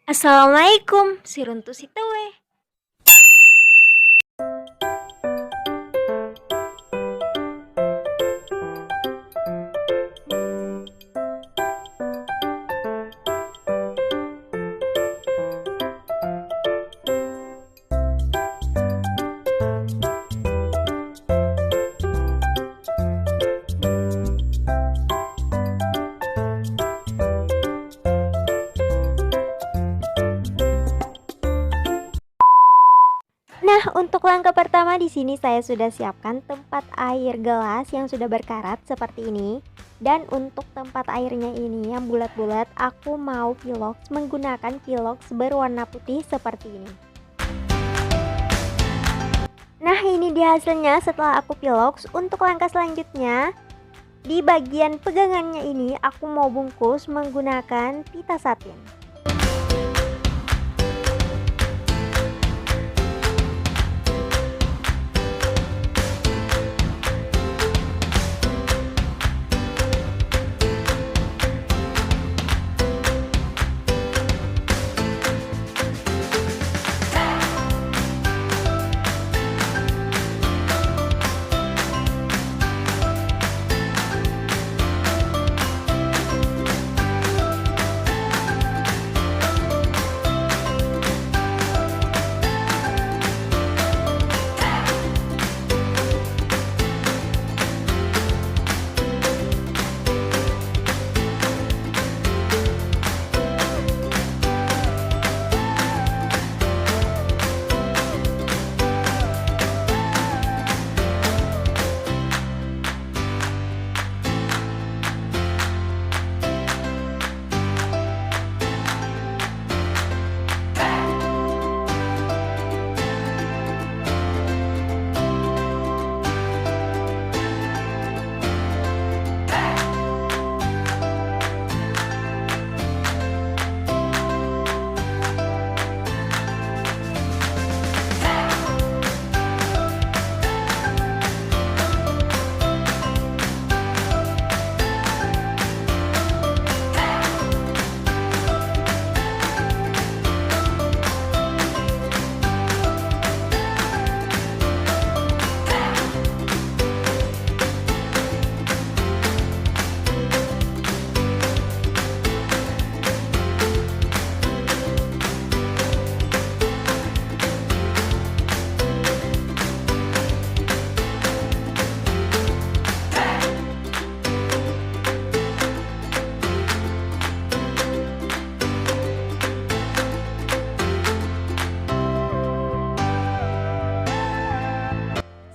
Assalamualaikum, si runtuh si tewe. Nah, untuk langkah pertama di sini saya sudah siapkan tempat air gelas yang sudah berkarat seperti ini. Dan untuk tempat airnya ini yang bulat-bulat, aku mau pilox menggunakan pilox berwarna putih seperti ini. Nah, ini dia hasilnya setelah aku pilox. Untuk langkah selanjutnya, di bagian pegangannya ini aku mau bungkus menggunakan pita satin.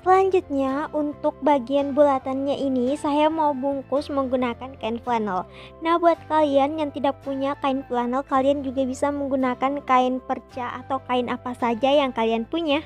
Selanjutnya untuk bagian bulatannya ini saya mau bungkus menggunakan kain flannel. Nah, buat kalian yang tidak punya kain flannel, kalian juga bisa menggunakan kain perca atau kain apa saja yang kalian punya.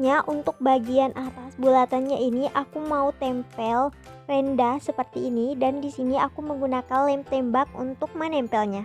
Selanjutnya untuk bagian atas bulatannya ini aku mau tempel rendah seperti ini, dan di sini aku menggunakan lem tembak untuk menempelnya.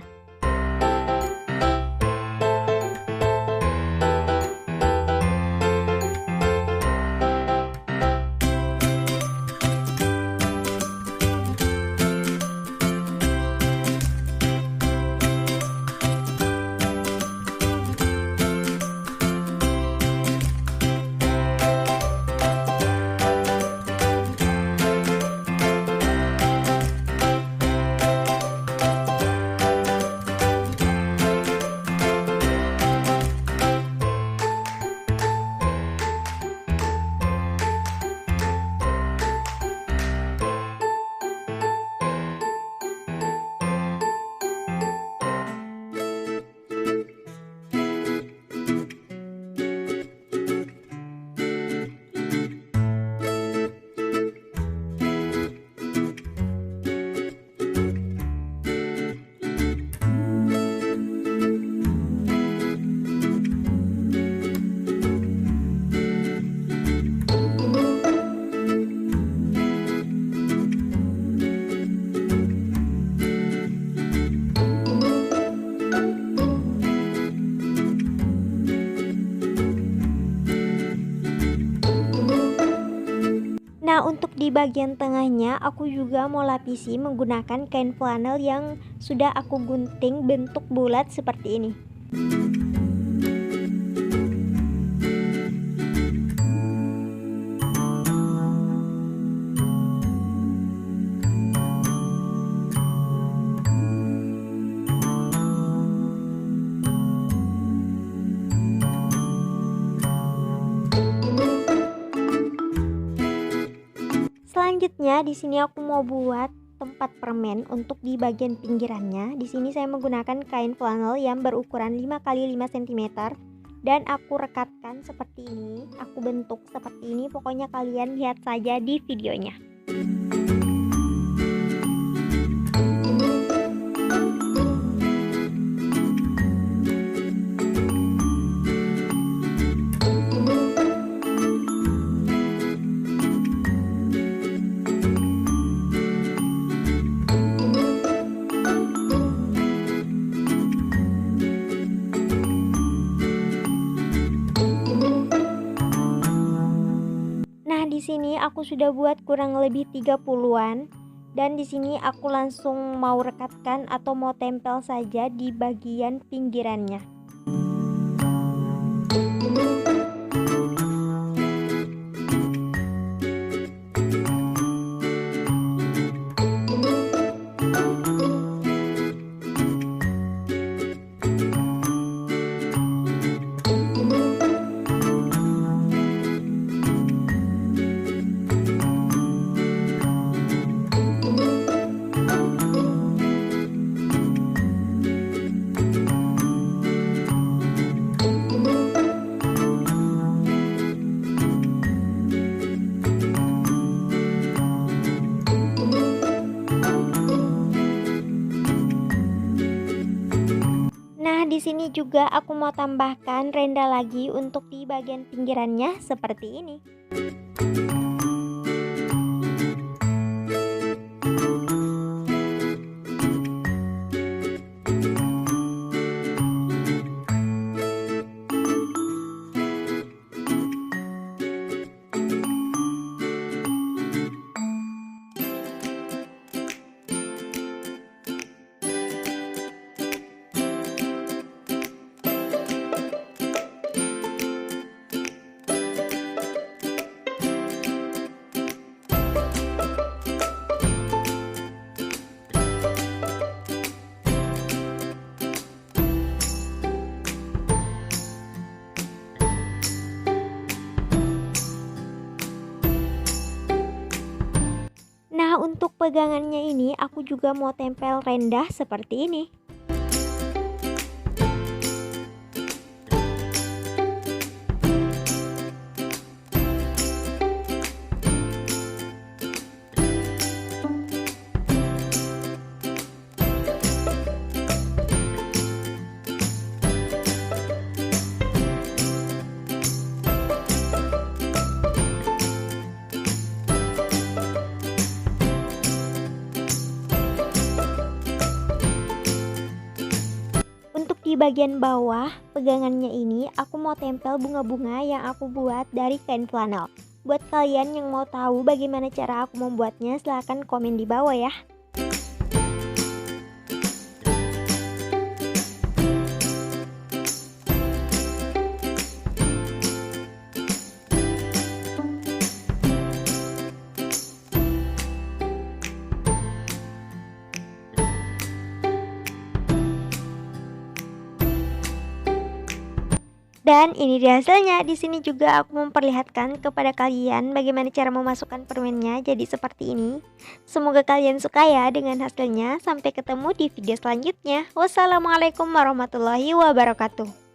Nah, untuk di bagian tengahnya aku juga mau lapisi menggunakan kain flanel yang sudah aku gunting bentuk bulat seperti ini. Selanjutnya di sini aku mau buat tempat permen untuk di bagian pinggirannya. Di sini saya menggunakan kain flanel yang berukuran 5 x 5 cm dan aku rekatkan seperti ini. Aku bentuk seperti ini. Pokoknya kalian lihat saja di videonya. Di sini aku sudah buat kurang lebih 30-an, dan di sini aku langsung mau rekatkan atau mau tempel saja di bagian pinggirannya. Di sini juga aku mau tambahkan renda lagi untuk di bagian pinggirannya seperti ini. Nah, untuk pegangannya ini aku juga mau tempel rendah seperti ini. bagian bawah pegangannya ini aku mau tempel bunga-bunga yang aku buat dari kain flanel. Buat kalian yang mau tahu bagaimana cara aku membuatnya, silahkan komen di bawah ya. Dan ini dia hasilnya. Di sini juga aku memperlihatkan kepada kalian bagaimana cara memasukkan permennya jadi seperti ini. Semoga kalian suka ya dengan hasilnya. Sampai ketemu di video selanjutnya. Wassalamualaikum warahmatullahi wabarakatuh.